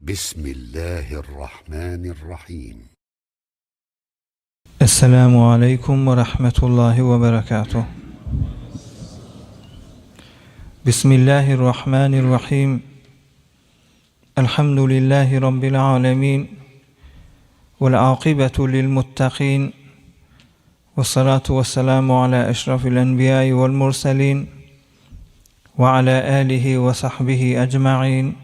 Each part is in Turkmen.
بسم الله الرحمن الرحيم. السلام عليكم ورحمة الله وبركاته. بسم الله الرحمن الرحيم. الحمد لله رب العالمين والعاقبة للمتقين والصلاة والسلام على أشرف الأنبياء والمرسلين وعلى آله وصحبه أجمعين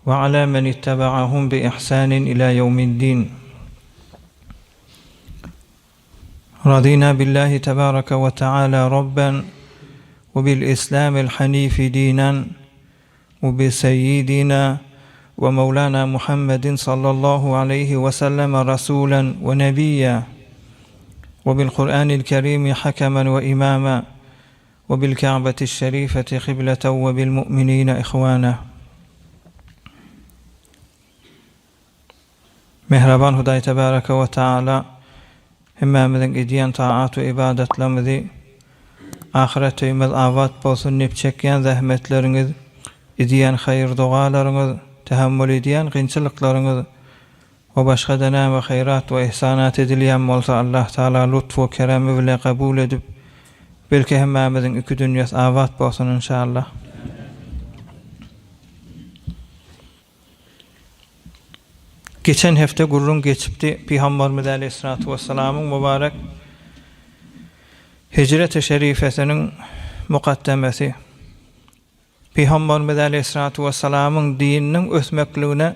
وعلى من اتبعهم بإحسان إلى يوم الدين. رضينا بالله تبارك وتعالى ربا وبالإسلام الحنيف دينا وبسيدنا ومولانا محمد صلى الله عليه وسلم رسولا ونبيا وبالقرآن الكريم حكما وإماما وبالكعبة الشريفة قبلة وبالمؤمنين إخوانا. Mehraban Huday Tebareke ve Teala hemmemizin ediyen taat ve ibadetlerimizi ahiretimiz avat bolsun nep çekken zahmetleriniz, ediyen hayır dualarınız, tehammül ediyen qiyinçiliklarınız ve başka dana ve hayrat ve ihsanat edilen bolsa Allah Teala lütfu keremi ile kabul edip belki hemmemizin iki dünyası avat bolsun inşallah. Geçen hafta gurrun geçipti Peygamberimiz Aleyhissalatu vesselam'ın mübarek hicret-i şerifesinin mukaddemesi. Peygamberimiz Aleyhissalatu vesselam'ın dininin ösmekliğine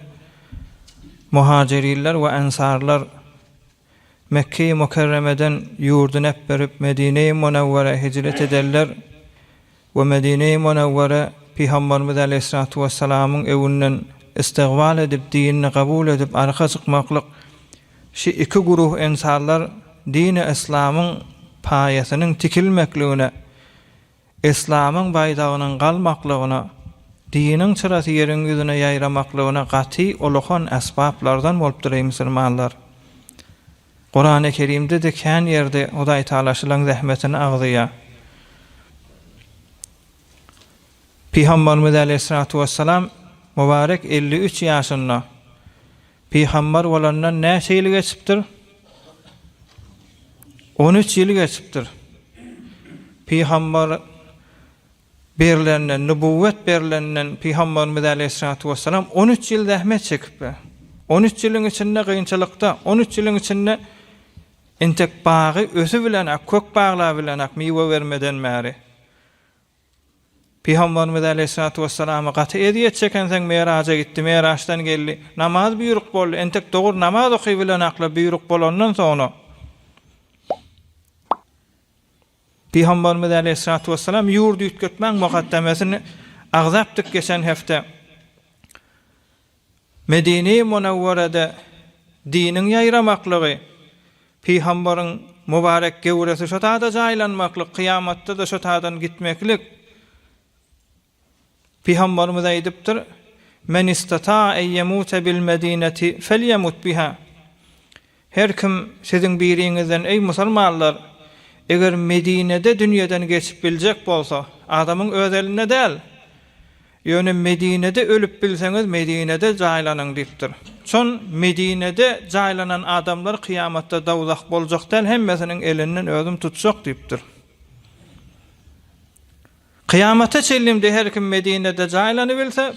muhacirler ve ensarlar Mekke-i Mukerreme'den yurduna berip Medine-i Münevvere hicret ederler ve Medine-i Münevvere Peygamberimiz Aleyhissalatu vesselam'ın evinden istiqbal edip dinini kabul edip arka çıkmaklık şu iki gruh insanlar dini İslam'ın payesinin tikilmekliğine, İslam'ın baydağının kalmaklığına, dinin çırası yerin yüzüne yayramaklığına qati olukan esbablardan bolupdur ey Müslümanlar. Kur'an-ı Kerim'de de kän yerde Huday Teala'nın zahmetini ağzıya. Peygamberimiz Aleyhissalatu vesselam mübarek 53 yaşında Peygamber olandan ne şeyli geçiptir? 13 yılı geçiptir. Peygamber berilenden, nübüvvet berilenden Peygamberimiz Aleyhissalatu vesselam 13 yıl zahmet çekip 13 yılın içinde kıyınçılıkta, 13 yılın içinde intek bağı özü bilen, kök bağla bilen meyve vermeden meri. Peygamberimiz Aleyhissalatu vesselam'a qatı ediyet çeken sen Meraca gitti, Meraç'tan geldi. Namaz buyruq boldu, entek doğru namaz okuy bilen akla buyruq bolandan sonra Peygamberimiz Aleyhissalatu vesselam yurdu ütkötmen mukaddemesini ağzaptık geçen hafta. Medine-i Münevvere'de dinin yayramaklığı, Peygamberin mübarek gevresi şu tada caylanmaklık, kıyamatta da şu tadan gitmeklik, Peygamberimiz aydıptır, men istata en yemute bil medineti felyemut biha. Her kim sizin birinizden ey musulmanlar, eğer Medine'de dünyadan geçip bilecek bolsa, adamın özeline değil, yani Medine'de ölüp bilseniz Medine'de caylanın deyiptir. Son Medine'de caylanan adamlar kıyamatta davzak bolacak değil, hemmesinin elinden özüm tutacak deyiptir. Kıyamata çellimde her kim Medine'de caylanı bilse,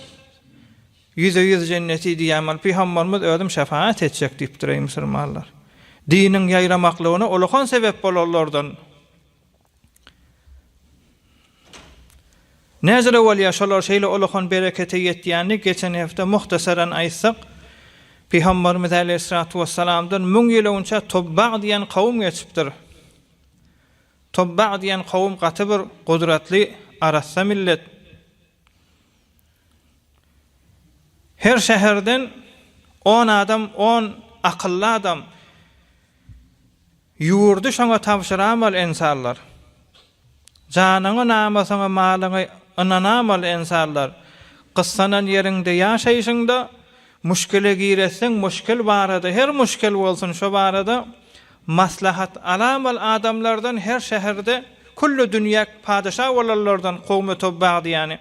%100 cenneti diyamal Peygamberimiz özüm şefaat edecek deyiptir ey Müslümanlar. Dinin yayramaklığına olukan sebep bolorlardan. Nezir evvel yaşalar şeyle olukan berekete yettiğini geçen hafta muhtasaren aytsak, Peygamberimiz Aleyhissalatu vesselam'dan 1000 yıl önce Tobba' diyen kavim geçiptir. Tobba' diyen kavim katı bir kudretli arassa millet. Her şehirden 10 adam, 10 akıllı adam yurdu şoňa tavşyramal insanlar. Janyňy namasyňy malyňy ynanamal insanlar. Qıssanan yerinde ýaşaýşyňda müşkile gireseň, müşkil barada, her müşkil bolsun şo barada maslahat alamal adamlardan her şehirde kullu dünýä padişah bolarlardan kowme Tobba' diýeni.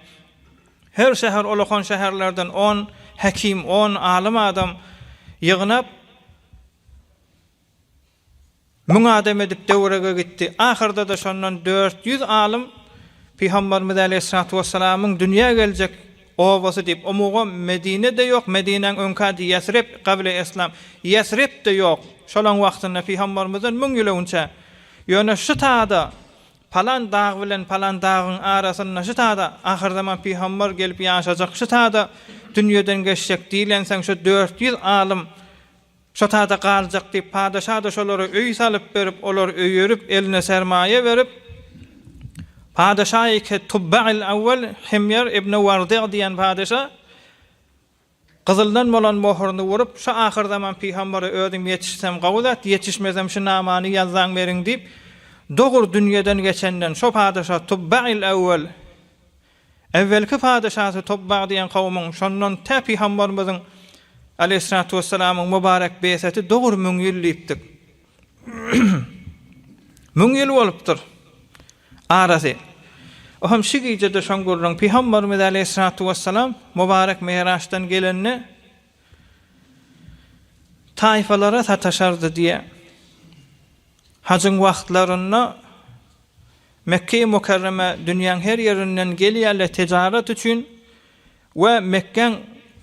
Her şehir olakan şehirlerden 10 hekim, 10 alim adam yığınap müň adam edip döwrege gitdi. Ahyrda da şondan 400 alim Peygamberimiz Aleyhissalatu vesselam'ın dünýä geljek obasy diýip omuga Medine'de yok, Medine'nin önkadi Yesrib qabla İslam. Yesrib de yok. Şolan wagtynda Peygamberimizden 1000 ýyl önce. Ýöne şu taada palan dağ bilen palan dağın arasynda şu taada ahir zaman Peygamber gelip ýaşajak şu taada dünýeden geçjek diýlenseň şu 400 alim şu taada galjak diýip padşah da şolary öý salyp berip olar öýürüp eline sermaye berip padşah ki Tubba'il awwal Himyar ibn Wardi' diýen padşah Qızıldan bolan mohuryny vurup şu ahir zaman Peýgamberi ödüm ýetişsem gabul et, ýetişmesem şu namany ýazdan beriň diýip dogur dünýeden geçenden şu padşah Tubba'il awwal evvelki padşahı Tubba' diýen kawmyň şondan ta Peýgamberimiziň Aleyhissalatu vesselam'ın mübarek beýseti dogur 1000 ýyl ýitdik. 1000 ýyl bolupdyr. Arasy Oham şigije de şongurun Peygamberimiz Aleyhissalatu vesselam mübarek Mihraçdan gelenni taifalara sataşardy diye hacın wagtlaryna Mekke-i Mukarreme dünýäň her ýerinden gelýärler tijaret üçin we Mekkeň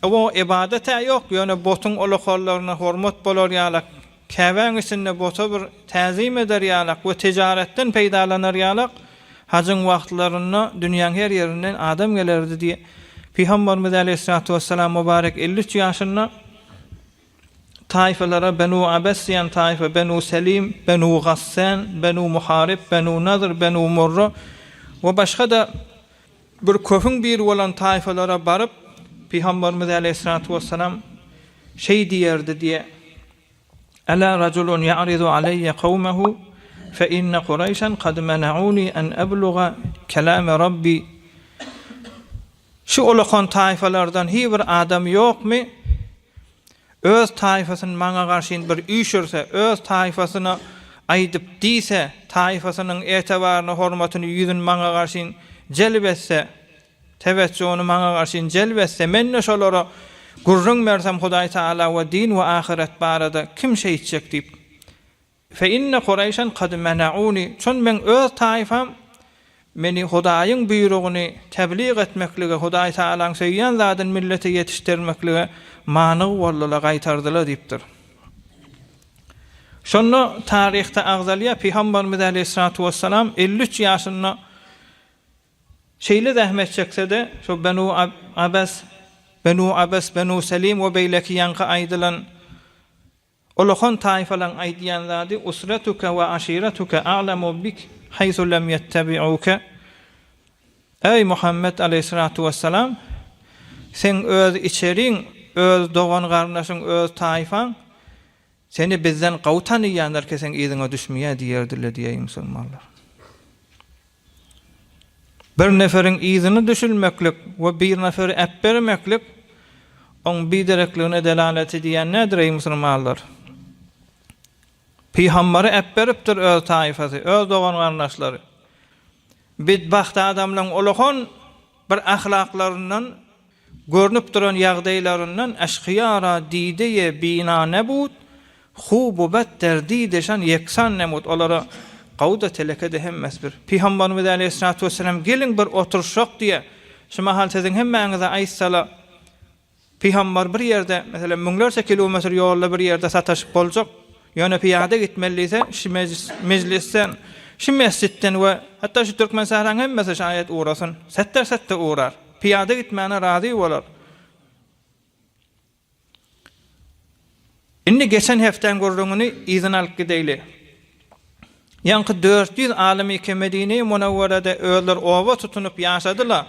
o ibadete ýok, ýöne botun ulukallaryna hormat bolar ýalak, Käbeň içinde bota bir täzim eder ýalak we tijaretden peýdalanar ýalak. Hacın wagtlaryna dünýäň her ýerinden adam gelerdi diye Peygamberimiz Aleyhissalatu vesselam mübarek 53 ýaşynda taifalara Benu Abbas diýen taifa, Benu Selim, Benu Ghassan, Benu Muharib, Benu Nadr, Benu Murra we başga da bir köpüň bir bolan taifalara barıp Peygamberimiz Aleyhissalatu vesselam şey diýerdi diye Ala raculun ya'ridu aleyye kavmehu فإن قريشا قد منعوني أن أبلغ كلام ربي şu ulukan taifalardan hiçbir adam yok mu? Öz taifasını bana karşı bir üşürse, öz taifasını aydıp diyse, taifasının etibarını, hormatını yüzün bana karşı celbetse, teveccühünü bana karşı celbetse, menne şolara gurrun versem Hudaý Taala ve din ve ahiret barada kim şey içecek deyip فإن قريشا قد منعوني çün men öz taifam meni Hudaýyň buyrugyny tebliğ etmeklige Hudaý Taalaň söýýän zadyň millete ýetişdirmeklige manyg bollalar gaýtardylar diýipdir. Şonu tarihte agzalya Peygamberimiz Aleyhissalatu vesselam 53 ýaşynda şeýle zähmet çekse-de şu Benu Abbas, Benu Selim we beýleki ýanky aýdylan Olukhan taifalan aýdýan zady usratuka ve aşiratuka a'lamu bik haythu lam yettabi'uka. Ey Muhammed Aleyhissalatu vesselam, sen öz içeriň, öz dogan garnaşyň, öz taifan seni bizden gawtan ýanlar kesen ýyzyňa düşmeýär diýerdiler diýe musulmanlar. Bir neferiň ýyzyny düşülmeklik we bir neferi äpbermeklik oň biderekligine delalet edýän nädir ey musulmanlar? Peýgamberi äpberipdir öz taifasy, öz dogan garnaşlary. Bidbaht adamlaryň ulukan bir ahlaklarından görnüp duran ýagdaýlaryndan aşkyara diýdeye bina nebut, hubu better diýdeşan yeksan nemut olara gawda telekede hemmes bir. Peýgamberimiz Aleyhissalatu vesselam gelin bir oturşak diye şu mahal sizin hemmeňize aýtsala Peýgamber bir ýerde mesela müňlerçe kilometr ýolda bir ýerde sataşyp boljak. Ýöne piýada gitmelise şu meclisten, şu mescitten we hatda şu Türkmen sahraň hemmesi şaýat uğrasyn. Setde uğrar. Piýada gitmäne razy bolar. Indi geçen heften gurrungyny izin alyp gideýli. Ýanky 400 alimy ki Medine-i Munawwarada öýler owa tutunup ýaşadylar.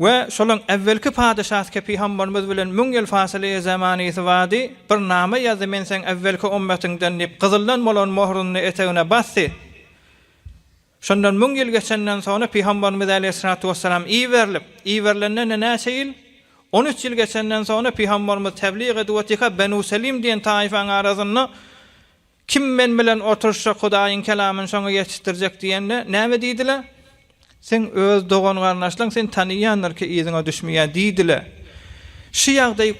Ve şolan evvelki padişah ki Peygamberimiz bilen 1000 ýyl fasile zamanyny wady bir nama ýazy men sen evvelki ümmetiňden dip Qızyldan bolan mohuryny etegine bassy. Şondan 1000 ýyl geçenden sonra Peygamberimiz Aleyhissalatu vesselam iýerlenden näçe ýyl 13 ýyl geçenden sonra Peygamberimiz tebliğ edýärdi Benu Selim diýen taifanyň arasynda kim men bilen oturşa Hudaýyň kelamyny şoňa ýetişdirjek diýende näme diýdiler? Sen öz dogan garnaşlaň sen taniýanlar ki ýyzyňa düşmeýär diýdiler. Şu ýagdaý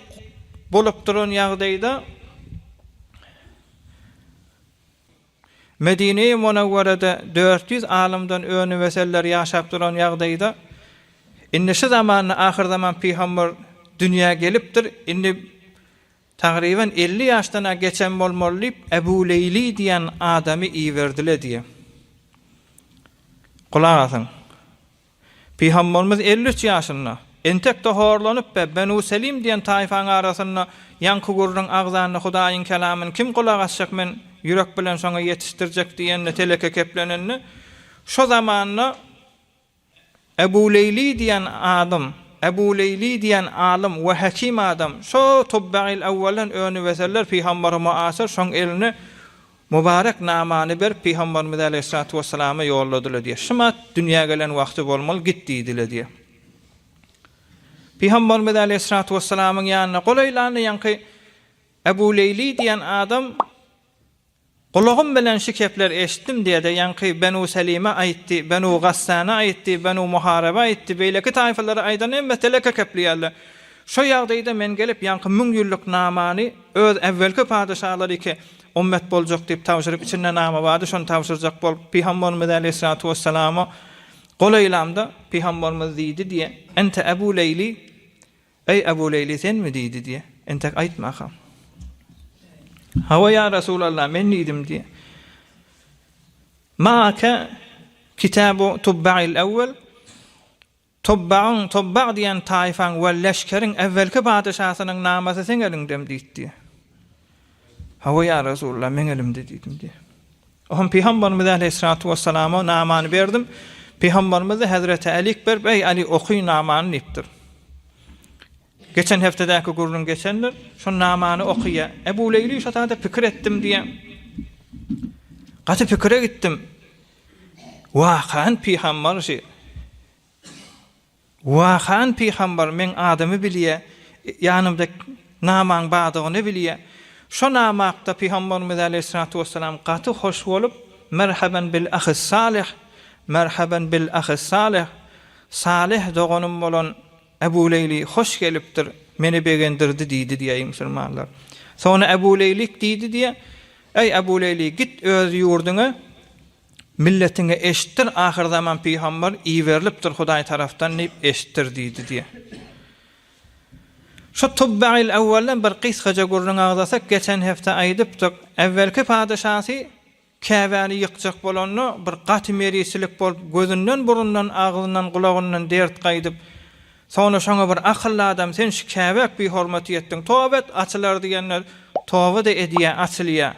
bolup duran ýagdaýda Medine-i Munawwarada 400 alymdan öňe weseller ýaşap duran ýagdaýda indi şu zamanyny ahir zaman Peýgamber dünýä gelipdir. Indi tagriban 50 ýaşdan geçen bolmaly Ebu Leyli diýen adamy iýerdiler diýe. Kulak asyn. Peýgamberimiz 53 ýaşynda entek tohorlanyp Benu Selim diýen taýfanyň arasynda ýanky gurrun agzanyny Hudaýyň kelamyny kim kulak asjak men yürek bilen şoňa ýetişdirjek diýenne teleke keplenenni şo zamanyny Ebu Leyli diýen adam, Ebu Leyli diýen alim we hakim adam şo Tubba'il awwalan öňe weseller Peýgamber muasir şoň elini mübarek namany ber Peýgamberimiz aleyhissalatu vesselama ýolladylar diýe. Şumat dünýäge gelen wagty bolmaly gitdiler diýe. Peýgamberimiz aleyhissalatu vesselamyň ýanyna golaylarny ýanky Ebu Leyli diýen adam Kulağım bilen şikepler eşitdim diye de yankı Benu Selime aitti, Benu Gassana aitti, Benu Muharebe aitti, beyleki tayfaları aydan emmeteleke kepliyerler. Şo ýagdaýda men gelip yankı 1000 ýyllyk namany öz evvelki padişahlary ki ummet boljak diýip tawşyryp içinde nama bardy, şonu tawşyrjak bolup Peýgamberimiz aleyhissalatu vesselama golaylamda Peýgamberimiz diýdi diye ente Ebu Leyli, ey Ebu Leyli sen mi diýdi diye entek aýtmakam. Hava ya Resulallah men nidim diye. Maaka kitabu Tubba'il awwal. Tubba' diyen taifan ve leşkerin evvelki padişahsynyň namasy sen elindem diýdi. Hava ya Resulallah men elimde diýdim diye. Ohan Peýgamberimiz aleyhissalatu vesselama namany berdim. Peýgamberimiz Hazreti Ali berip ey Ali okuy namany nipdir. Geçen heftedäki gurrun geçenler şu namany okuya Ebu Leyli şu taýda pikir etdim diye. Gaty pikire gittim. Wahan Peýgamber Wahan Peýgamber men adamy bilýär. Ýanymda namaň badygyny bilýär. Şu namakda Peýgamberimiz aleyhissalatu vesselam gaty hoş bolup merhaban bil ahis salih, merhaban bil ahis salih. Salih doganym bolan Ebu Leyli hoş gelipdir, meni begendirdi diýdi diýe musulmanlar. Sonra Ebu Leylik diýdi diye, ey Ebu Leyli git öz ýurduňa, milletine eşittir, ahir zaman Peýgamber iýerilipdir Hudaý tarapdan nip eşittir diýdi diye. Şu Tubba'il awwalan bir qysgaja gurrun agzasak geçen hafta aýdypdyk, evvelki padişahsy Käbäni ýykjak bolanyny bir gaty merisilik bolup gözünden, burundan, agzyndan, kulagyndan dert gaýdyp sonra şoňa bir akylly adam sen şu Käbäk bir hormat etdiň. Tawbat açylar diýenler tawba da edýär, açylýar.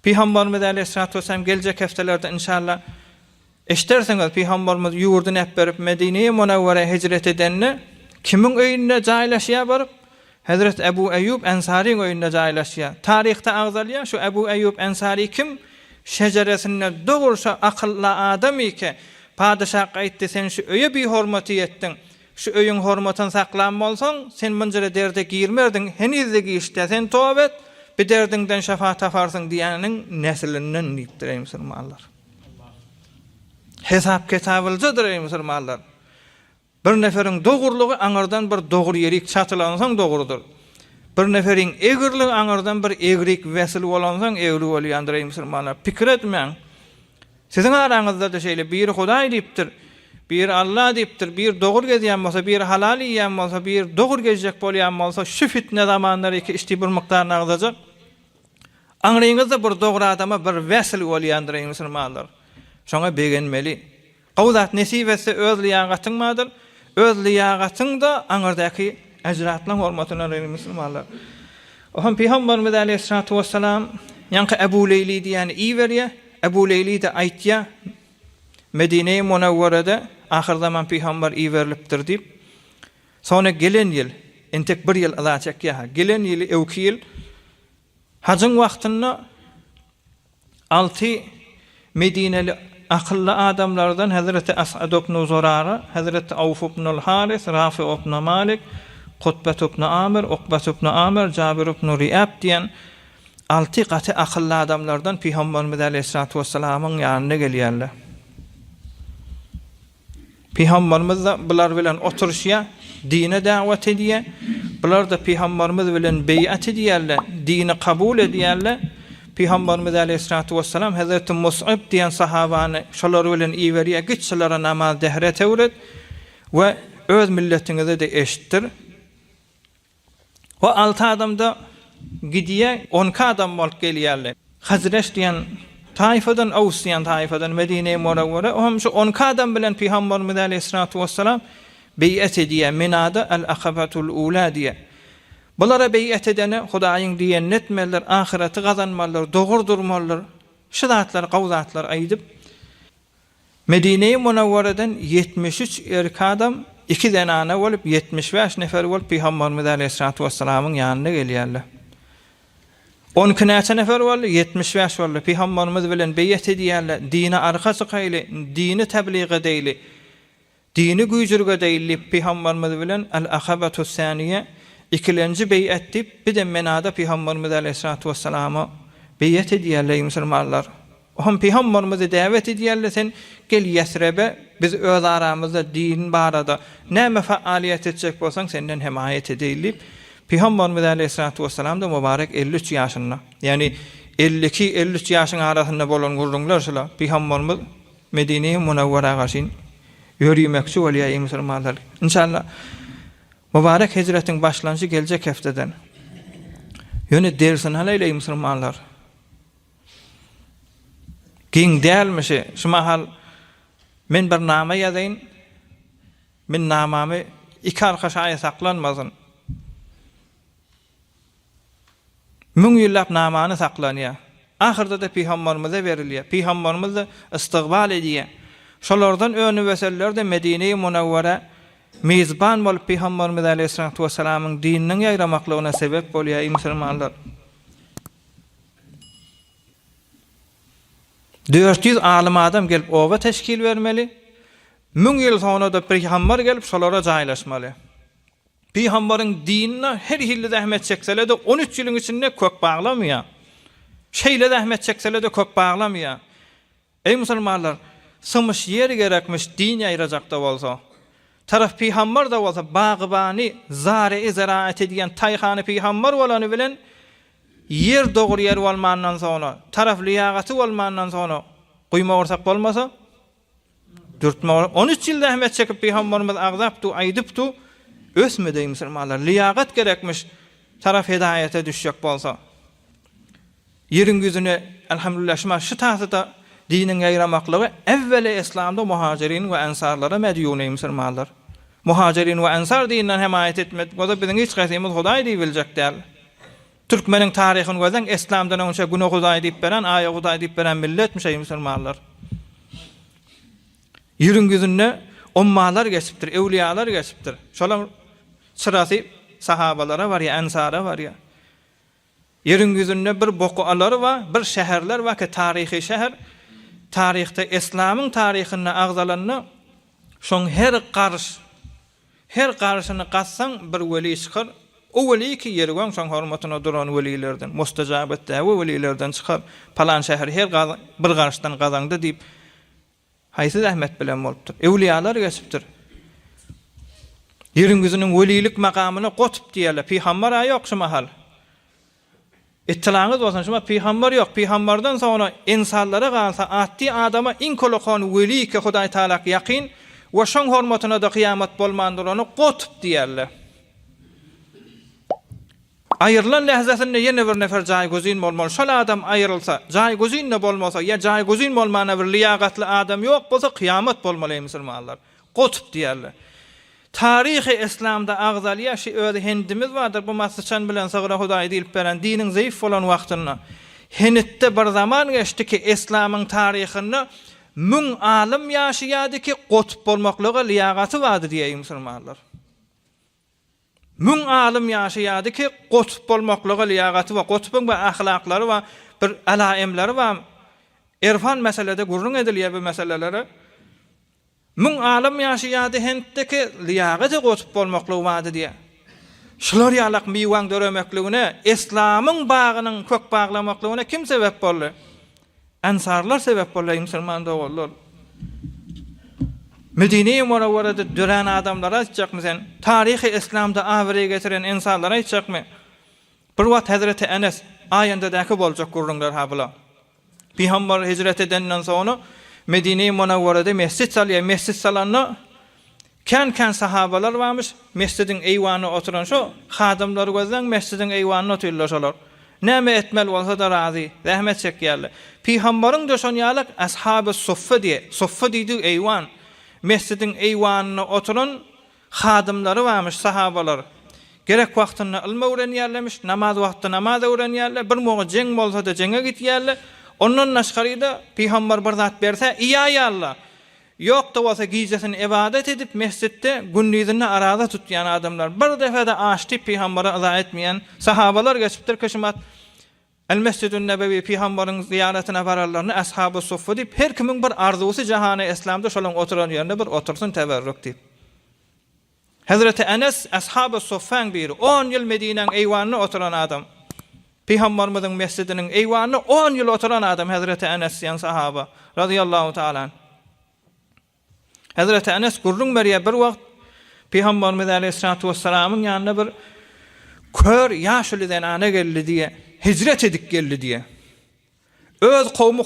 Peýgamberimiz aleyhissalatu vesselam geljek heftelerde inşallah eşiterseňiz Peýgamberimiz ýurdun hep berip Medine-i Munawwara hicret edenni kimin öýünde jaýlaşýar barıp Hazret Ebu Eyyub Ensari'nin öýünde jaýlaşýar. Tarihte agzalýar şu Ebu Eyyub Ensari kim? Şejeresinde doğursa akıllı adam ki padişah aýtdy sen şu öýe bir hormaty etdiň. Şu öýüň hormatyn saklan bolsaň sen mınjyra derde girmerdin. Henizde gişde sen tawbat bir derdiňden şafaat taparsyň diýeniň neslinden diýipdir ey musulmanlar. Hesap kitabyljadyr ey musulmanlar. Bir neferiň dogurlugy aňardan bir dogur ýerik çatylansaň dogurdur. Bir neferiň egirligi aňardan bir egrik wesil bolansaň egri bolýandyr ey musulmanlar. Pikir etmeň. Sizin araňyzda da şeýle bir Hudaý diýipdir, bir Allah diýipdir, bir dogur gezýän bolsa, bir halal ýeýän bolsa, bir dogur gezjek bolýan bolsa, şu fitne zamanlary iki işti bir mikdaryny agzajak. Aňryňyzda bir dogur adama bir wesil bolýandyr ey musulmanlar. Şoňa begenmeli. Gawzat nesip etse öz liýagatyňmadyr? Öz liýagatyň da aňardaky ejratlaň hormatyna ey musulmanlar. Ohan Peýgamberimiz aleyhissalatu vesselam ýanky Ebu Leyli diýen iýerýär. Ebu Leyli de aýtýar Medine-i Munawwarada ahir zaman Peýgamber iýerilipdir diýip. Sonra gelen ýyl, entek bir ýyl alaçak ýa, gelen ýyl ewki ýyl hajyň wagtynda 6 Medineli akıllı adamlardan Hazreti As'ad ibn Zurara, Hazreti Awf ibn al-Haris, Rafi ibn Malik, Qutbah ibn Amir, Uqbah ibn Amir, Jabir ibn Riyab diýen 6 gaty akıllı adamlardan Peýgamberimiz aleyhissalatu vesselamyň ýanyna gelýärler. Peýgamberimiz bular bilen oturuşýar. dine davet ediyor. Bular da Peygamberimiz bilen beyat ediyorlar, dini kabul ediyorlar. Peygamberimiz Aleyhissalatu vesselam Hazreti Mus'ab diyen sahabanı şolar bilen iveriye gitselara namaz dehret öğret ve öz milletinize de eşittir. O 6 adam da gidiye 10 adam bolup gelýärler. Hazreç diyen taifadan, Aws diyen taifadan Medine-i Munawwara o şu 10 adam bilen Peygamberimiz Aleyhissalatu vesselam beyat ediye Minada el-Akabatul Ula diye. Bulara beyat edene Hudaýyň diýen netmeler, ahireti gazanmalar, dogry durmalar, şidatlar, gawzatlar aýdyp Medine-i Munawwaradan 73 erk adam 2 denana bolup 75 nefer bolup Peygamberimiz Aleyhissalatu vesselamyň ýanyna gelýärler. 12 nefer bolup 75 bolup Peygamberimiz bilen beyat edýärler, dine arka çykaýly, dini tebliğ edýärler. Dini güýjürge deyilip Peygamberimiz bilen el-Akabatus Saniye ikilenci beyat dip bir de Menada Peygamberimiz Aleyhissalatu vesselam'a beyat edýärler musulmanlar. Hom Peygamberimize davet edýärler sen gel Yesrebe biz öz aramızda din barada näme faaliýet etjek bolsaň senden himayet edilip Peygamberimiz Aleyhissalatu vesselam da mübarek 53 ýaşynda. Yani 52-53 ýaşyň arasynda bolan gurrunlar şula Peygamberimiz Medine-i Munawwara gaşyn yürümekçi bolýar musulmanlar. İnşallah mübarek hicretin başlanışı gelecek hefteden. Ýöne dersin halaýla musulmanlar. Giň dälmişi şu mahal men bir nama ýazaýyn. Men namamy iki arkaşaýa saklanmasyn. Müň ýyllap namany saklanýar. Ahyrda da Peygamberimize berilýär. Peygamberimiz de istigbal edýär. Şolardan öňü weseller de Medine-i Munawwara mezban bolup Peygamberimiz Aleyhissalatu vesselamyň dininiň ýaýramaklygyna sebep bolýar musulmanlar. 400 alim adam gelip owa teşkil vermeli. 1000 ýyl sonra da Peygamber gelip şolara jaýlaşmaly. Peygamberiň dinine her hilli zähmet çekseler de 13 ýylyň içinde kök baglamýar. Şeýle zähmet çekseler de kök baglamýar. Ey musulmanlar, sımyş ýeri gerekmiş din ýaýrajakda bolsa, taraf Peygamber da bolsa bagybany, zare-i ziraat ediyen taýhany Peygamber bolany bilen yer dogry yer bolmandan sonra, taraf liýagaty bolmandan sonra guýma ortak bolmasa, 13 ýyl zähmet çekip Peygamberimiz agzapdy, aýdypdy, ösmedi musulmanlar. Liýagat gerekmiş taraf hidaýete düşjek bolsa. Ýeriň ýüzüne elhamdülillah şu taýda dinin ýaýramaklygy evveli İslamda muhajirin we ensarlara medýun musulmanlar. Muhajirin we ensar dininden himayet etmek, o da biziň hiç gaýtymyz Hudaý diýip biljek däl. Türkmeniň taryhyny gözen İslamdan önce güne Hudaý diýip beren, aýa Hudaý diýip beren milletmiş musulmanlar. Ýeriň ýüzünde ummalar geçipdir, ewliýalar geçipdir. Şolar çyrasy sahabalara var ya, ensara var ya. Ýeriň ýüzünde bir bokualar we bir şäherler we ki tarihi şäher. Tarihte İslam'ın tarihine agzalanna şoň her garşyny gassaň bir weli çykar. O weli ki ýergen şoň hormatyna duran welilerden, mustajabat dawe welilerden çykar. Palan şäher her bir garşdan gazandy diýip haýsy zähmet bilen bolupdyr. Ewliýalar geçipdir. Ýeriň ýüzüniň welilik makamyna gotup diýerler. Peygamber ýok şu mahal. İttilaňyz bolsa şuma Peygamber ýok. Peygamberden sonra insanlara galsa atdy adama in kolokon weli ki Hudaý Taala ýaqin we şoň hormatyna da kıyamet bolmandyr onu gotup diýerler. Aýrylan lehzatynda ýene bir nefer jaýgozyn bolmaly. Şol adam aýrylsa, jaýgozynna bolmasa, ýa jaýgozyn bolmana bir liýagatly adam ýok bolsa kıyamet bolmaly musulmanlar. Gotup diýerler. Tarihi İslam'da agzalya şey öyle hendimiz vardır. Bu masıçan bilen sağıra Hudaý diýip beren dinin zayıf bolan wagtyna. Henitte bir zaman geçti ki İslam'ın tarihinde 1000 alim ýaşaýardy ki gotup bolmaklygy liýagaty vardy diýýär musulmanlar. 1000 alim ýaşaýardy ki gotup bolmaklygy liýagaty we gotubyň we ahlaklary we bir alaimleri we irfan meselede gurrun edilýär bu meseleleri. 1000 alim ýaşaýardy hentdeki liýagaty gotup bolmaklygy wady diýär. Şular ýalak miwaň döremekligine, İslamyň bagynyň kök baglamaklygyna kim sebep boldy? Ensarlar sebep boldy musulman dogullar. Medine-i Munawwara'da dören adamlara açacak mı sen? Tarihi İslam'da avre getiren insanlara açacak mı? Bir wagt Hazreti Enes ayındaki bolacak gurrunlar ha bula. Peygamber hicret edenden sonra Medine-i Munawwara'da mescit salanna kan sahabalar varmış. Mescidin eyvanına oturan şu hadimler gözden mescidin eyvanına otururlar. Näme etmel bolsa da razy, rahmet çekýärler. Peygamberin döşenýärlik ashab-ı suffa diýe. Suffa diýdi eyvan. Mescidin eyvanına oturan hadimleri varmış, sahabalar. Gerek wagtynda ilme öwrenýärlermiş, namaz wagtynda namaz öwrenýärler, bir moga jeng bolsa da jenge gitýärler. Ondan naşgaryda Peygamber bir zat berse, "İya Allah." Yok da bolsa gijesin ibadet edip mescitte gündüzünü arada tutýan adamlar. Bir defede açdy Peygambere aza etmeýän sahabalar geçipdir kışmat. El-Mescidün Nebevi Peygamberin ziyaretine bararlarını ashab-ı suffa dip her kimin bir arzusu jahany İslamda şolaň oturan ýerine bir otursun teberrük dip. Hazreti Enes ashab-ı suffaň biri 10 ýyl Medineň eywanına oturan adam. Peygamberimizin mescidiniň eywanına 10 ýyl oturan adam Hazreti Enes ýan sahaba radıyallahu taala. Hazreti Enes gurrun beriye bir wagt Peygamberimiz aleyhissalatu vesselam'ın ýanyna bir kör ýaşly zenane geldi diýe, hicret edip geldi diýe. Öz kowmy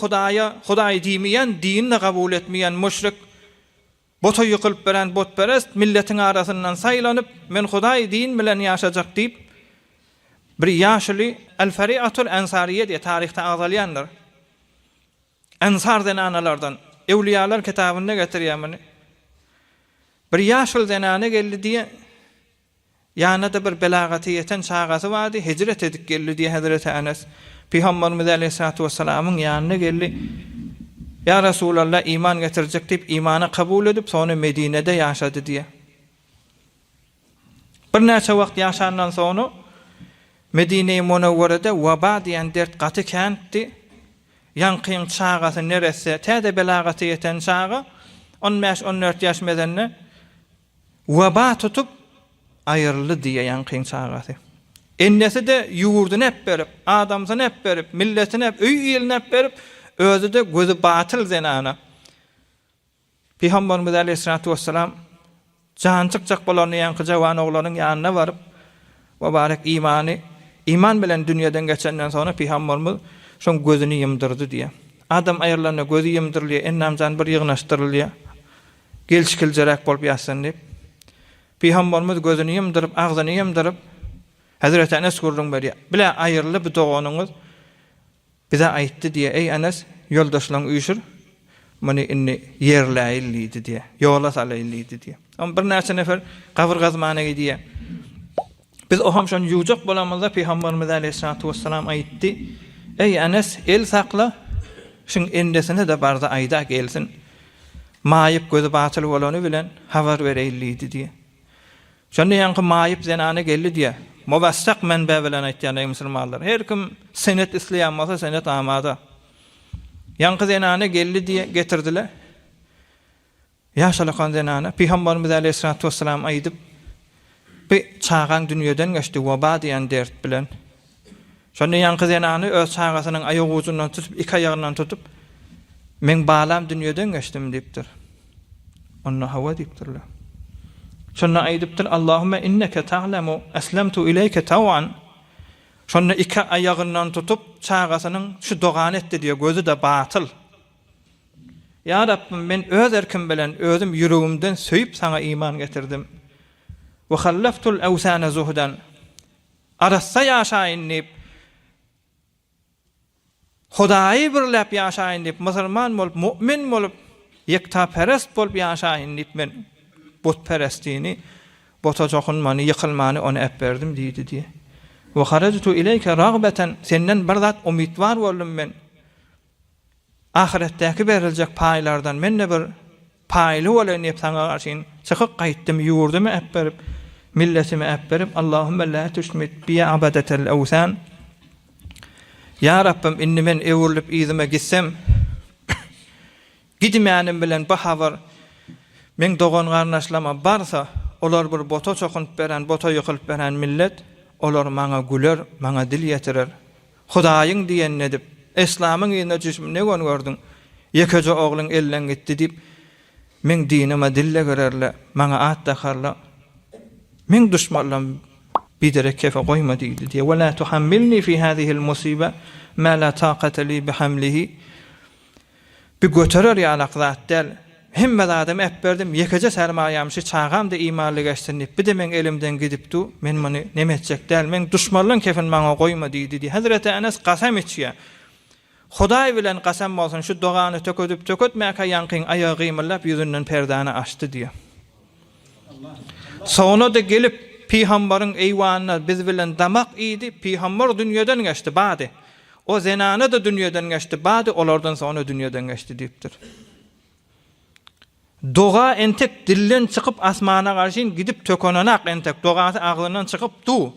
Hudaý diýmeýän, dinini kabul etmeýän müşrik, bota ýykylyp beren botperest milletiň arasyndan saýlanyp, men Hudaý din bilen ýaşajak diýip bir ýaşly El-Fari'atul Ensariye diýe tarihte agzalýandyr. Ensar zenanalardan Ewliyalar kitabyna getirýärmi? Bir ýaşly zenane geldi diýe ýa-da bir belagaty ýeten çagasy bardy, hicret edip geldi diýe Hazreti Enes Peygamberimiz aleyhissalatu vesselam'ın ýanyna geldi. Ya Resulallah iman getirjek diýip imany kabul edip sonra Medine'de ýaşady diýe. Bir näçe wagt ýaşandan sonra Medine-i Munawwara'da waba diýen dert gaty kentdi. Ýankyň çagasy neresi? Täze belagaty ýeten çaga 15-14 ýaş medenne waba tutup aýryldy diýe ýankyň çagasy. Ennesi de ýurdun hep berip, adamsyny hep berip, milletini hep, öý ýylyny hep berip, özü de gözü batyl zenana. Peygamberimiz aleyhissalatu vesselam jançyk bolan ýanky jawan oglanyň ýanyna baryp, "Mubarek iman bilen dünýeden geçenden sonra Peygamberimiz şoň gözüni ýymdyrdy" diýe. Adam aýrlanyp gözü ýymdyrylýar, ennamjan bir ýygnaşdyrylýar. Gelşikiljerek bolup ýaşsan diýip. Peygamberimiz gözüni ýymdyryp, agzyny ýymdyryp, Hazreti Enes gurrun berýär. "Bile aýrly bu doganyňyz bize aýtdy" diýe. "Ey Enes, ýoldaşlaryň üýşür, meni inni ýerläýildi" diýe. "Ýola salaýildi" diýe. Ama bir näçe nefer gabr gazmana diýe. Biz o hamşan ýuwjak bolamyzda Peygamberimiz aleyhissalatu vesselam aýtdy: "Ey Enes, el sakla, şuň endesine de barda aýda gelsin. Maýyp gözü batyl bolany bilen habar bereýildi" diýe. Şonda ýanky maýyp zenane geldi diýe. Mubassak menbe bilen aýtýan musulmanlar. Her kim senet isleýänmasa senet amada. Ýanky zenane geldi diýe getirdiler. Ýaşalakan zenane Peygamberimiz aleyhissalatu vesselam aýdyp bir çağan dünýeden geçdi waba diýen dert bilen. Şonda ýanky zenane öz çağasynyň aýagy uzundan tutup, iki aýagyndan tutup, "Men balam dünýeden geçdim" diýipdir. Onda hawa diýipdirler. Şonda aýdypdyr: "Allahumme inneke ta'lemu aslamtu ileyke taw'an." Şonda iki aýagyndan tutup çağasynyň şu dogan etdi diýe, gözü de batyl. "Ya Rabbim, men öz erkim bilen özüm ýüregimden söýüp sana iman getirdim. Ve khallaftul awsana zuhdan." Arassa ýaşaýyn diýip, Hudaýy birläp ýaşaýyn diýip, musulman bolup, mu'min bolup, ýektaperest bolup ýaşaýyn diýip men botperestini, bota jokunmany, ýykylmany onu ep berdim diýdi diýe. "Ve harajtu ileyke ragbatan." Senden bir zat umidwar boldum men. Ahiretdäki beriljek paýlardan men de bir paýly bolan diýip sana garşy çykyp gaýtdym, ýurdumy ep berip, milletimi ep berip, "Allahumme la tushmit bi abadatil awsan." Ya Rabbim, inni men ewurlip izime gitsem, gidmeýänim bilen bu habar men dogan garnaşlama barsa, olar bir bota çokunup beren, bota ýykylyp beren millet, olar maňa güler, maňa dil ýetirer. Hudaýyň diýen edip, İslamyň ýerine düşüp ne gördüň? Ýekeje ogluň elden gitdi diýip, Men dinime dille görerle, maňa at takarla. Men düşmanlam bidere kefe koyma diýdi diye. Ve la tuhammilni fi hadihi'l musibe ma la taqata li bihamlihi. Bir göterer ýalak zat del. Hemme adam hep berdim, yekece sermayamşy çağam da imanly geçtinip, bir de men elimden gidipdi, men many nemetjek del, men düşmanlyň kefen maňa koyma diýdi. Hazreti Enes qasam içýär. Hudaý bilen qasam bolsun, şu dogany tökötmäkä ýankyň ayagy ýymylap ýüzünden perdany açdy diýär. Sonra da gelip Peygamberin eýwanyna biz bilen damak idi, Peygamber dünýeden geçdi bady. O zenana da dünýeden geçdi bady, olardan sonra dünýeden geçdi diýipdir. Doga entek dillen çıkıp asmana karşın gidip tökönenak entek dogası ağlından çıkıp du.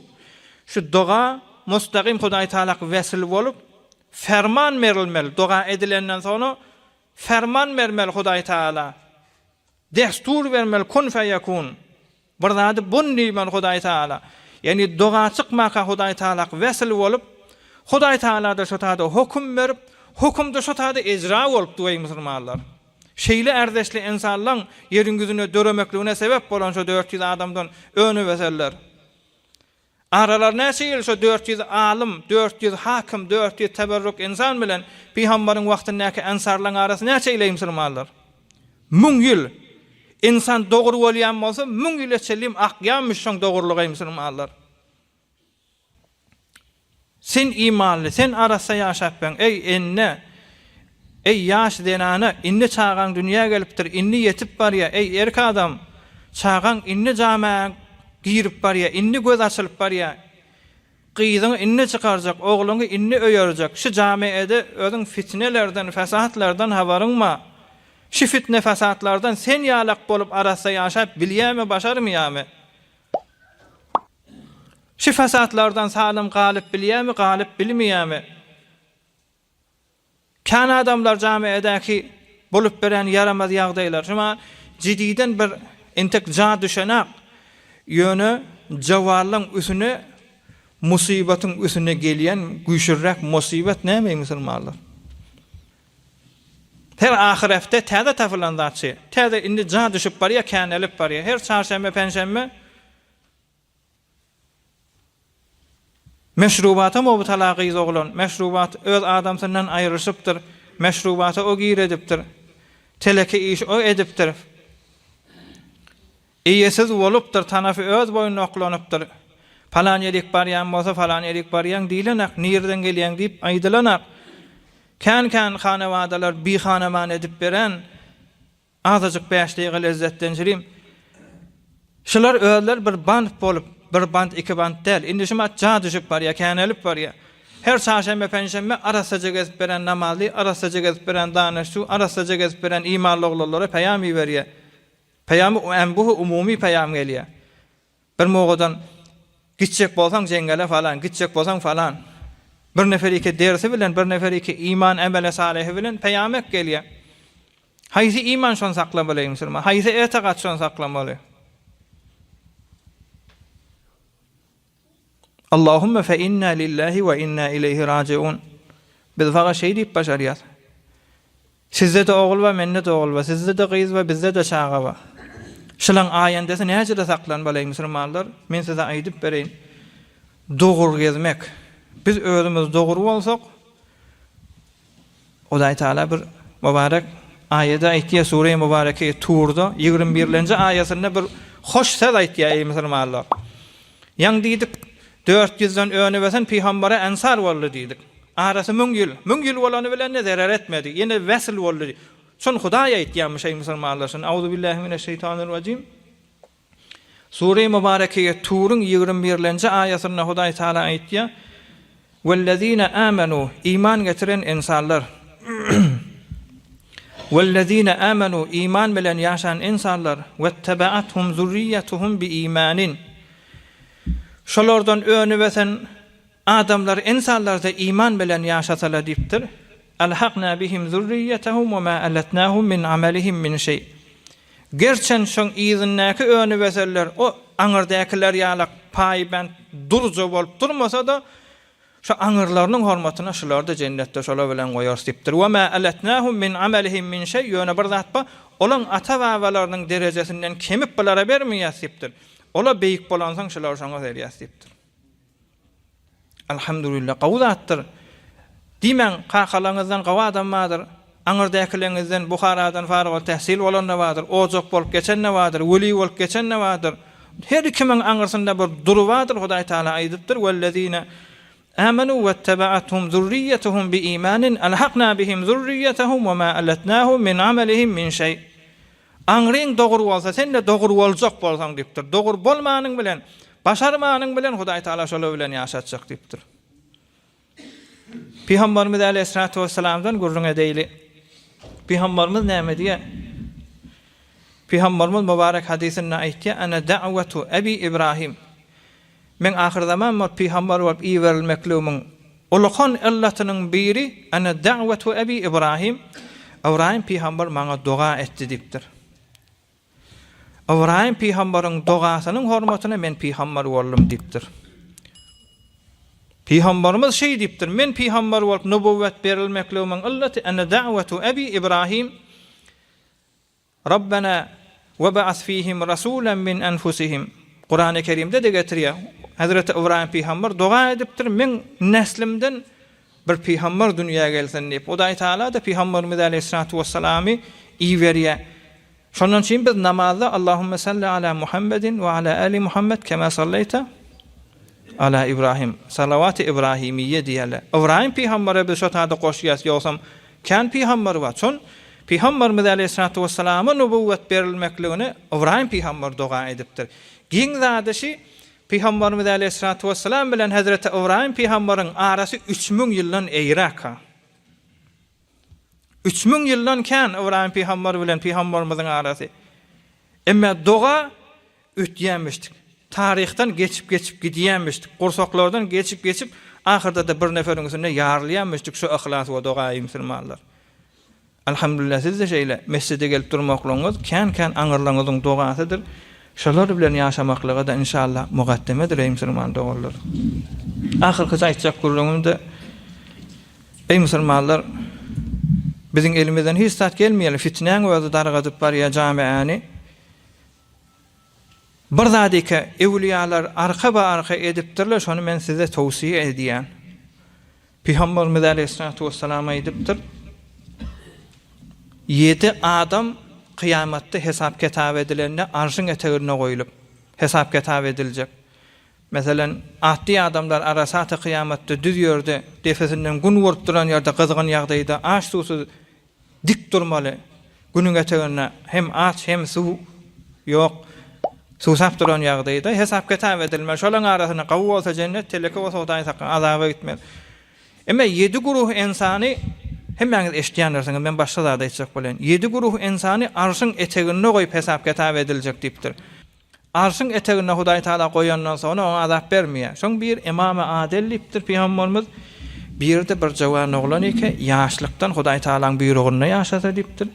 Şu doga mustaqim Hudaý Taala wesil bolup ferman verilmeli. Doga edilenden sonra ferman vermeli Hudaý Taala. Destur vermeli kun feyekun. Burada bun nimen Hudaý Taala. Yani doga çıkmaka Hudaý Taala wesil bolup Hudaý Taala da şu taada hukum verip hukumda şu taada icra bolup duýy musulmanlar. Şeýle erdeşli insanlaryň ýeriň güzüne döremekligine sebep bolan şu 400 adamdan öňü weseller. Aralar näçe ýyl şu 400 alim, 400 hakim, 400 teberrük insan bilen Peýgamberiň wagtyndaky ensarlaryň arasy näçe ýyl musulmanlar? 1000 ýyl. İnsan dogry bolýan bolsa 1000 ýyl çelim akýan şoň dogurlygy musulmanlar. Sen imanly, sen arasa ýaşapň, ey enne, ey yaş denana, inni çağan dünya gelipdir, inni yetip barya, ey erk adam, çağan inni jama girip barya, inni göz açılıp barya, gyzyň inni çykarjak, ogluňy inni öýerjek, şu jamaede özüň fitnelerden, fesatlardan habaryňma? Şu fitne fesatlardan sen ýalak bolup arasa ýaşap bilýärmi, başarmyýarmy? Şu fesatlardan salim galyp bilýärmi, galyp bilmeýärmi? Kan adamlar jamiedäki bolup beren yaramaz ýagdaýlar. Şuma cididen bir entek ja düşenak ýöne jawarlyň üstüne musibatyň üstüne gelýän güýçlürek musibet näme musulmanlar? Her ahirette täze tafalandaçy. Täze indi ja düşüp barýar, kan elip barýar. Her çarşamba, penşembe meşrubata mubtala gyz oglan, meşrubat öz adamsından aýryşypdyr, meşrubata o gir edipdir, teleke iş o edipdir. Iyesiz bolupdyr, tanafy öz boýuny oklanypdyr. Falan ýerik barýan bolsa falan ýerik barýan diýlenek, nirden gelýän diýip aýdylanak. Kan hanawadalar bi hanaman edip beren, azadyk beýişliği lezzetlendirim. Şular özler bir band bolup, bir band, iki band del. Indi şuma ja düşüp barya, kan elip barya. Her çarşamba, penşembe arasaca gezip beren namazly, arasaca gezip beren danışçu, arasaca gezip beren imanly oglanlara peýam berýär. Peýam bu umumi peýam gelýär. Bir mogadan gitjek bolsaň jengele falan, gitjek bolsaň falan. Bir nefer iki dersi bilen, bir nefer iki iman amele salihi bilen peýamek gelýär. Haýsy iman şon saklamaly musulman, haýsy etiqat şon saklamaly. Allahümme fe inna lillahi ve inna ileyhi raciun. Biz faga şey deyip başarıyat. Sizde de oğul ve menne de oğul ve sizde de kıyız ve bizde de çağa ve. Şılan ayendesi necede saklan balayım musulmanlar? Men size aydip bereyin. Doğur gezmek. Biz özümüz doğur olsak, Hudaý Taala bir mübarek ayede aýtdy, sure-i mübareke Turda 21-nji aýatynda bir hoş söz aýtdy musulmanlar. Ýang diýdik 400'den öňe wesen Peýgambere ensar boldy diýdik. Arasy 1000 ýyl. 1000 ýyl bolany bilen ne zarar etmedi. Ýene wesil boldy. Şon Hudaý aýtýan şey musulmanlar. Auzu billahi mineşşeytanirracim. Sure-i mübareke Tur'un 21-nji aýatynda Hudaý Taala aýtdy: "Vellezine amanu iman getiren insanlar." Vellezine amanu iman bilen ýaşan insanlar vettaba'athum zurriyyatuhum bi imanin. Şolardan öňe wesen adamlar, insanlar da iman bilen ýaşasalar diýipdir. Alhaqna bihim zurriyyatuhum we ma alatnahum min amalihim min şey. Gerçen şoň izinnäki öňe weseller o aňyrdakylar ýalak paýband durja bolup durmasa da Şu aňyrlarynyň hormatyna şular da jennetde şola bilen goýar dipdir. Wa ma alatnahum min amalihim min şey ýöne bir zatpa olan ata babalarynyň derejesinden kemip bulara bermeýär dipdir. Ola beýik bolansaň şular şoňa berýär dipdir. Alhamdulillah gawdatdyr. Dimen kakalaňyzdan gawa adam bardyr. Aňyrdakileriňizden Buharadan faryg tähsil bolanlar bardyr. Ojak bolup geçenler bardyr. Weli bolup geçenler bardyr. Her kimin aňyrsynda bir duru bardyr. Hudaý Taala aýdypdyr. Wellezina amanu wattaba'atuhum zurriyyatuhum biimanin alhaqna bihim zurriyyatahum wama alatnahum min amalihim min şey. Aňryň dogry bolsa sen de dogry boljak bolsaň dipdir. Dogry bolmanyň bilen, başarmanyň bilen Hudaý Taala şola bilen ýaşatjak dipdir. Peygamberimiz Aleyhissalatu vesselam'dan gurrun edeyli. Peygamberimiz näme diýär? Peygamberimiz mübarek hadisinde aýtdy: "Ana da'watu Abi İbrahim." Men ahir zaman mı peygamber bolup iyi verilmekliğimin ulukhan illatynyň biri ana da'watu Abi İbrahim. İbrahim peygamber maňa dua etdi dipdir. İbrahim peýgamberiň dogasynyň hormatyna men peýgamber boldum dipdir. Peýgamberimiz şey dipdir: men peýgamber bolup nubowwet berilmekligimiň illaty ana da'watu Abi İbrahim. Rabbana ve ba'ath fihim rasulan min anfusihim. Kur'an-ı Kerim'de de getirýär. Hazreti İbrahim peýgamber dua edipdir: men neslimden bir peýgamber dünýäge gelsin diýip. Hudaý Taala da Peýgamberimiz Aleyhissalatu vesselam'y iyi berýär. Şondan için biz namazda Allahumme salli ala Muhammedin ve ala ali Muhammed kema salleyta ala İbrahim. Salavat-ı İbrahimiyye diýerler. İbrahim peýgambere biz şotada goşýas ýoksam kan peýgamber bar. Şon Peýgamberimiz Aleyhissalatu vesselam'a nubowwet berilmekligini İbrahim peýgamber dua edipdir. Giň zady Peýgamberimiz Aleyhissalatu vesselam bilen Hazreti İbrahim peýgamberiň arasy 3000 ýyldan eýraka. 3000 ýyldan kan İbrahim peýgamber bilen peýgamberimiziň arasy. Emma dua ötýänmişdik. Tarihten geçip gidýänmişdik. Gursaklardan geçip ahirde de bir neferiň üstünde ýarylýanmışdyk şu ihlas we dogaýy musulmanlar. Alhamdulillah siz de şeýle mescide gelip durmaklaryňyz kan aňyrlaryňyzyň dogasydyr. Şolar bilen ýaşamaklyga da inşallah muqaddemedir ey musulman dogallar. Ahirki aýtjak gurulumda ey musulmanlar biziň elimizden hiç tat gelmeýär fitneň we dargadyp barýar jamiany. Bir zadika ewliýalar arka edipdirler, şonu men size towsiýe edýän. Peýgamberimiz Aleyhissalatu vesselam aýdypdyr: 7 adam kıyamatda hesap kitap edilenine arşın eteğine koyulup hesap kitap edilecek. Mesela ahdi adamlar arasatı kıyamatta düz yerde defesinden gün vurup duran yerde kızgın yağdaydı aç susu dik durmalı. Günün eteğine hem aç hem su yok. Susap duran yağdaydı hesap kitap edilmeli. Şolan arasına kavu olsa cennet, teleke olsa odayı sakın azaba gitmeli. Ama 7 guruh insani hemmäňiz eşdiýänlersiniz, men başda da aýtjak bolan. 7 guruh insany arşyň etegine goýup hesap kitap ediljek diýipdir. Arşyň etegine Hudaý Taala goýandan soňra ona azap bermeýär. Şoň bir imam-ı adil diýipdir peýgamberimiz. Bir de bir jawan oglan eke ýaşlykdan Hudaý Taalaň buyrugyna ýaşasa diýipdir.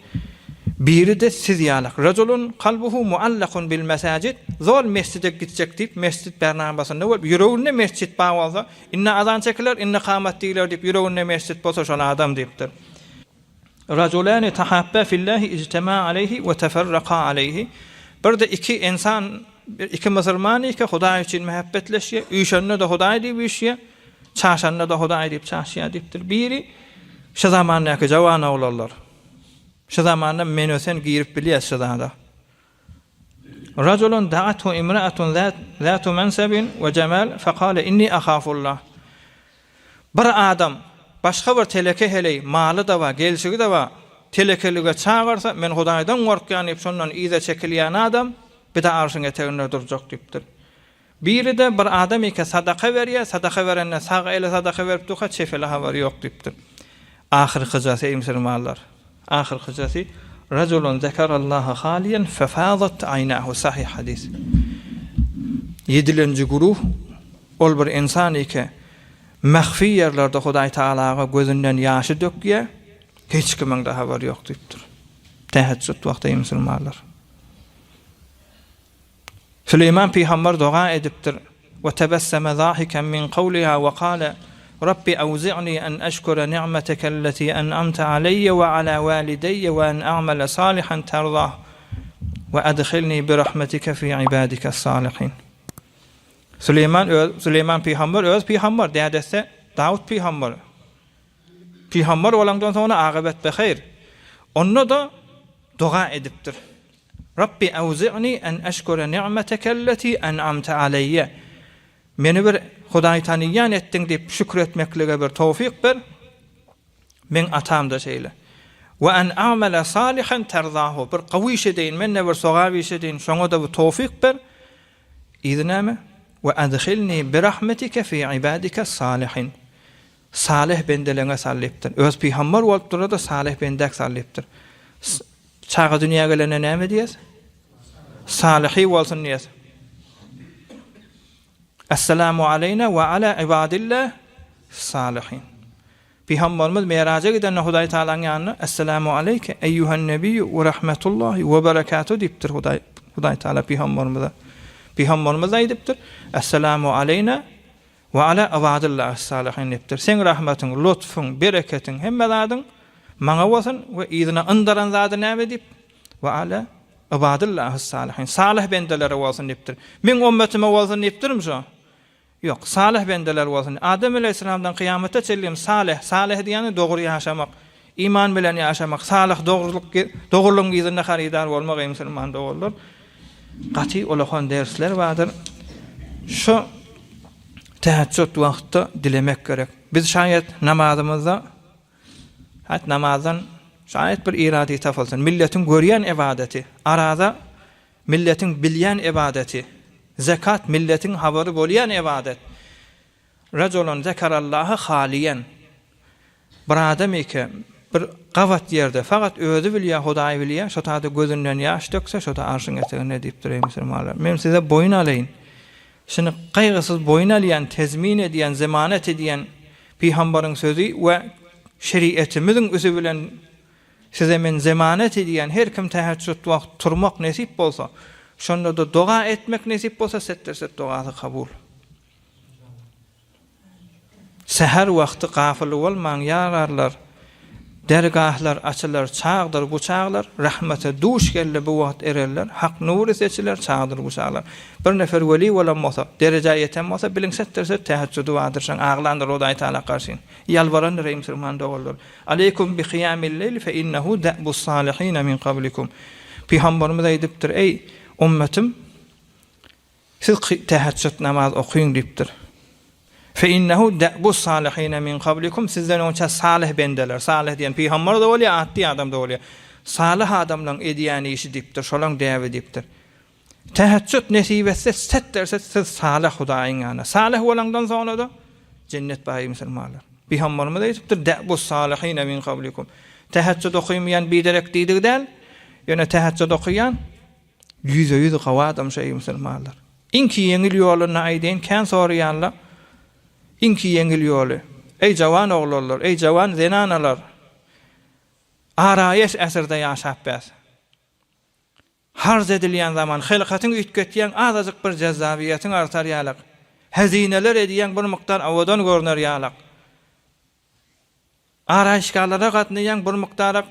Biri de siz ýalak. Rajulun qalbuhu muallaqun bil masajid. Zol mescide gitjek diýip mescid bernambasyna bolup ýüregine mescid baý bolsa, inna azan çekiler, inna qamat diýler diýip ýüregine mescid bolsa şol adam diýipdir. Rajulani tahabba fillahi ijtama alayhi wa tafarraqa alayhi. Bir de iki musulman iki Hudaý üçin muhabbetleşýär, üýşende de Hudaý diýip üýşýär, çaşanda da Hudaý diýip çaşýar diýipdir. Biri şu zamandaky jawan oglanlar. Şu zamanda menösen girip bilýär şu zamanda. Rajulun da'athu imra'atun zatu mansabin ve cemal faqala inni akhafullah. Bir adam başga bir teleke heley maly da var, gelşigi de var. Telekelige çağırsa men Hudaýdan gorkýan diýip şondan iýde çekilýän adam bir de arşyň eteginde durjak diýipdir. Biri de bir adam eke sadaka berýär, sadaka berende sag ele sadaka berip dursa çefele habary ýok diýipdir. Ahir kızası ey musulmanlar. Ahir kızası rajulun zekarallaha haliyen fefadat aynahu sahih hadis. 7-nji guruh ol bir insan eke mahfi yerlerde Hudaý Taalaga gözünden ýaşy dökýär. Hiç kimiň de habary ýok diýipdir. Tahajjud wagty ey musulmanlar. Süleyman peýgamber dua edipdir. Ve tebesseme zahiken min qawliha ve qala Rabbi awzi'ni en eşkura ni'meteke allati en'amte aleyye ve ala valideyye ve en a'mele salihan terdah ve adkhilni bi rahmetike fi ibadike salihin. Süleyman peygamber öz peygamber dädese Davut peygamber. Peygamber olandan sonra akıbet behayr. Onu da dua ediptir. Rabbi awzi'ni en eşkura ni'meteke allati en'amte aleyye. Meni bir Hudaý taniýan etdiň diýip şükretmeklige bir tawfik ber. Men atamda şeýle. Ve en a'mala salihan terdahu. Bir gawy iş edeýin, menne bir sogawy iş edeýin, şoňa da bu tawfik ber. İznäme? Ve adkhilni bi rahmetike fi ibadike salihin. Salih bendelerine sallypdyr. Öz peygamber bolup durda da salih bendek sallypdyr. Çağa dünýäge gelene näme diýes? Salihi bolsun diýes. Esselamu aleyna ve ala ibadillah salihin. Peygamberimiz Meraja giden Hudaý Taala'nın ýanyna Esselamu aleyke eyyuhan nebiyyu ve rahmetullahi ve berekatuhu diýipdir Hudaý Taala peygamberimize. Peygamberimiz aýdypdyr Esselamu aleyna ve ala ibadillah salihin diýipdir. Sen rahmetin, lutfun, bereketin hemme zadyň maňa bolsun we ýyzyna yndaran zady näme diýip ve ala ibadillah salihin. Salih bendelere bolsun diýipdir. Men ummetime bolsun diýipdirim şo. Yok, salih bendeler bolsun. Adem aleyhissalamdan kıyamete çellim salih diýeni dogry ýaşamak, iman bilen ýaşamak, salih dogurlyk ýyzyna haridar bolmak musulman dogurlar. Gaty olahan dersler vardır. Şu tehajjud wagtda dilemek gerek. Biz şayet namazymyzda namazdan şayet bir iradi tapylsyn. Milletin görýän ibadeti, arada milletin bilýän ibadeti. Zekat milletin habary bolýan ibadet. Raculun zekarallaha haliyen. Bir adam eke bir gavat yerde fakat özü bilýär, Hudaý bilýär, şo taýda gözünden ýaş dökse, şo taýda arşyň etegine diýip durýar musulmanlar. Men size boyun alayın. Şunu gaýgysyz boyun alýan, tezmin edýän, zemanet edýän peýgamberiň sözü we şeriatymyzyň özü bilen size men zemanet edýän her kim tehajjud wagt turmak nesip bolsa, şonda da dua etmek nesip bolsa setterset duasy kabul. Seher wagty gafil bolmaň ýararlar. Dergahlar açylar, çağdır bu çağlar, rahmete duş gelle bu wagt ererler, hak nuru seçiler, çağdır bu çağlar. Bir nefer weli bolan bolsa, derejä ýeten bolsa biliň setterset tehajjud duadyr, aglandyr Hudaý Taala garşy. Ýalbaran reýim sirman dogullar. Aleykum bi qiyamil leyl fe innehu da'bus salihin min qablikum. Peygamberimiz aýdypdyr, ey ummetim, siz tehajjud namaz okuýun diýipdir. Fe innehu da'bus salihin min qablikum, sizden önce salih bendeler, salih diýen peygamber da bolýar, atdy adam da bolýar. Salih adamlaryň edýäni işi diýipdir, şolaň däwe diýipdir. Tehajjud nesip etse setderse siz salih Hudaýyň ýanyna. Salih bolandan soňra da cennet baýy musulmanlar. Peygamberimiz aýdypdyr, da'bus salihin min qablikum. Tehajjud okuýmayan biderek diýdigden, ýöne tehajjud okuýan yüz gawa adam şeý musulmanlar. Inki ýeňil ýoluny aýdyn, kän soraýanlar. İnki ýeňil ýoly. Ey jawan oglanlar, ey jawan zenanalar. Araýaş äsirde ýaşap bäs. Harz edilýän zaman hilkatyň ütgetýän azazyk bir jazzabiýetiň artar ýalyk. Hezineler edýän bir mykdar awadan görner ýalyk. Araýşgalara gatnaýan bir mykdar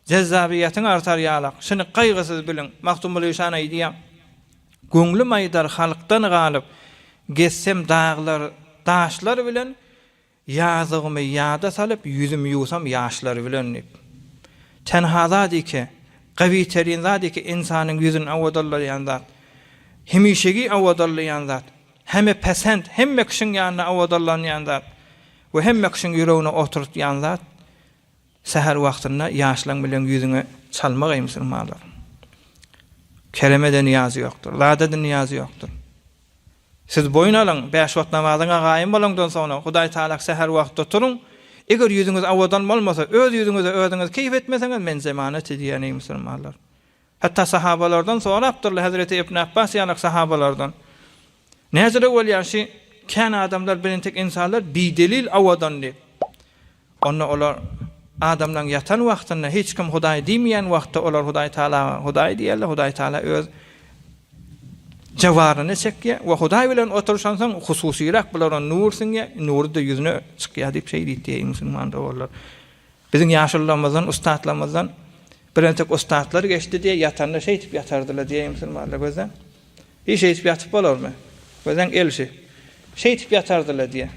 jazzabiýetiň artar ýalyk. Şunu gaýgysyz bilin. Maktumul Ýşan aýdýar. Göňlüm aýdar halkdan galyp, gessem dağlar taşlar bilen ýazygymy ýada salyp ýüzüm ýuwsam ýaşlar bilen. Tenhada dike, gawy terin zadike insanyň ýüzüni awadallayan zat. Hemişegi awadallayan zat. Hemme pesent, hemme kişiň ýanyna awadallanýan zat. We hemme kişiň ýüregine oturtýan zat. Seher wagtynda ýaşlaň bilen ýüzüňe çalmak musulmanlar. Kelemeden niyazi ýokdur, ladeden niyazi ýokdur. Siz boyun alın, 5 wagt namazyňa gaýym bolandan soňra Hudaý Taala seher wagtda turun. Eger ýüzüňiz awadan bolmasa, öz ýüzüňize özüňiz keýf etmeseňiz men zemanet edýän musulmanlar. Hatta sahabalardan sonra Abdullah Hazreti İbn Abbas ýalyk sahabalardan. Näzire bolýarşy, kän adamlar bilen tek insanlar bidelil awadan diýip. Onu olar adamdan yatan wagtynda hiç kim Hudaý diýmeýän wagtda olar Hudaý Taala Hudaý diýerler. Hudaý Taala öz Jawarını çekye we Hudaý bilen oturşansaň hususiýrak bular nursyň ya, nury da yüzüne çykýar diýip şey diýdi musulman dowlar. Biziň ýaşylarymyzdan, ustadlarymyzdan birentek ustadlar geçdi diýe ýatanda şey diýip ýatardylar diýe musulmanlar gözden. Hiç şey diýip ýatyp bolarmy? Gözden elşi. Şey diýip ýatardylar diýe.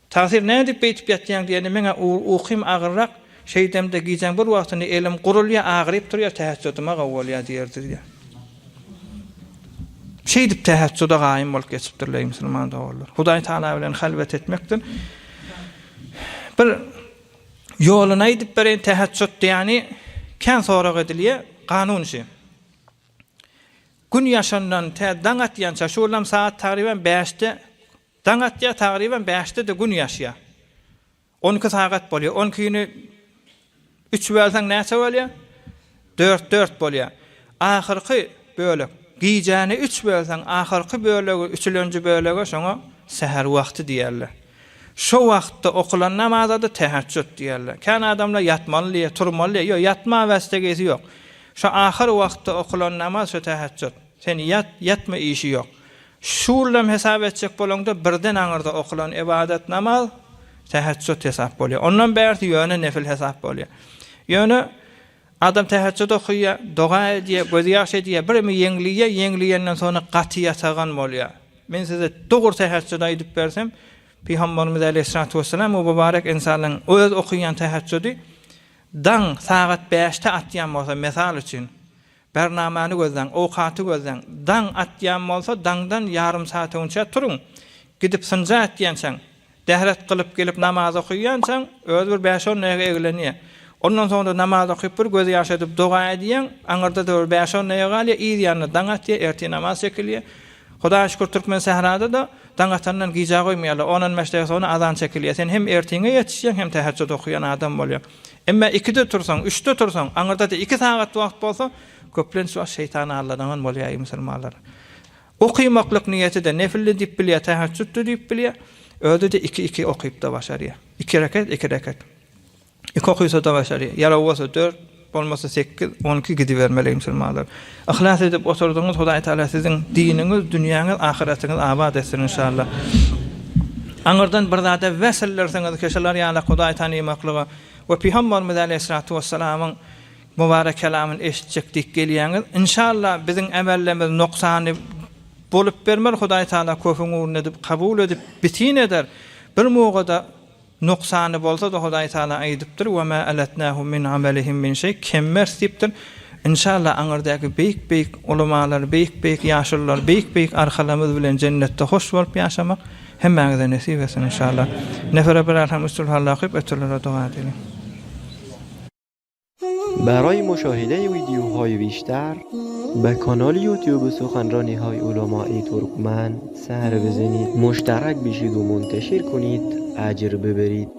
Tasir näde diýip beýtip ýatýan diýende meňe uqym agyrrak şeydemde giýjän bir wagtyny elim gurulýa agyryp durýar tähessüdüme gawalýa diýerdi diýe. Şey diýip tähessüde gaýym bolup geçipdirler musulman dowlar. Hudaý Taala bilen halwet etmekdir. Bir ýoluny aýdyp beren tähessüd diýeni kän sorag edilýär kanun işi. Gün ýaşandan daň atýança şolam saat takriben 5'te daň atýa takriben 5'te de gün ýaşýar. 12 saat bolýar. 12-ni 3 bölsäň näçe bolýar? 4 bolýar. Ahyrky bölek giýjäni 3 bölsäň ahyrky bölegi 3-nji bölege şoňa säher wagty diýerler. Şo wagtda okulan namaza da tehäccüd diýerler. Kän adamlar ýatmaly, turmaly, ýok ýatma wästegesi ýok. Şo ahir wagtda okulan namaz şo tehäccüd. Sen yatma işi ýok. Şurlam hesap etjek bolanda birden aňyrda okulan ibadet namaz tehäccüd hesap bolýar. Ondan bäri ýöne nefil hesap bolýar. Ýöne adam tehäccüd okuýar, doga edýär, göz ýaş edýär, birmi ýeňliýenden sonra gaty ýatagan bolýar. Men size dogry tehäccüd aýdyp bersem, Peygamberimiz Aleyhissalatu vesselam o mübarek insanın öz okuyan tehäccüdi daň saat 5'te atýan bolsa mesal üçin bernamany gözden, awkaty gözden daň atýan bolsa daňdan ýarym saat önce turun. Gidip sınja atýansaň, dehret kılıp gelip namaz okuyansaň öz bir 5-10 näge eglenýär. Ondan sonra namaz okup bir göz ýaş edip doga edýän, aňyrda da 5-10 näge galýar, ýa-ni daň atýar, erti namaz çekilýär. Hudaýa şükür Türkmen sehrada da daň atandan giýja goýmaýarlar. Onun meşdege sonra azan çekilýär. Sen hem ertiňe ýetişýän hem tehäccüd okuyan adam bolýar. Emma 2'de tursaň, 3'te tursaň, aňyrda da 2 saat wagt bolsa, köplen şu şeytan alladan bolýar musulmanlar. Okuýmaklyk niýeti de nefilli diýip bilýär, tehäccüd diýip bilýär. Öde de 2 okuyup da başarýar. 2 rekat. 2 okuysa da başarýar. Ýara bolsa 4, bolmasa 8, 12 gidivermeli musulmanlar. Ihlas edip oturduğunuz Hudaý Taala sizin dininiz, dünýäňiz, ahiretiniz abad etsin inşallah. Aňyrdan bir zada wesellersiňiz keşeler ýa-ni Hudaý tanymaklygy we Peygamberimiz Aleyhissalatu vesselamyň mübarek kelamyny eşitjekdik gelýäňiz. İnşallah biziň emellerimiz noksany bolup bermer Hudaý Taala köpüňi edip kabul edip bitin eder. Bir mugada noksany bolsa da Hudaý Taala aýdypdyr: "Wa ma alatnahum min amalihim min şey." Kemmer dipdir. İnşallah aňyrdaky beýik ulamalar, beýik ýaşylar, beýik arhalamyz bilen jennetde hoş bolup ýaşamak hemmäňize nesip etsin inşallah. Nefere bir alhamdulillah hallaqib ötürlere dua edelim. برای مشاهده ویدیوهای بیشتر به کانال یوتیوب سخنرانی‌های علماء ترکمن سر بزنید، مشترک بشید و منتشر کنید، اجر ببرید.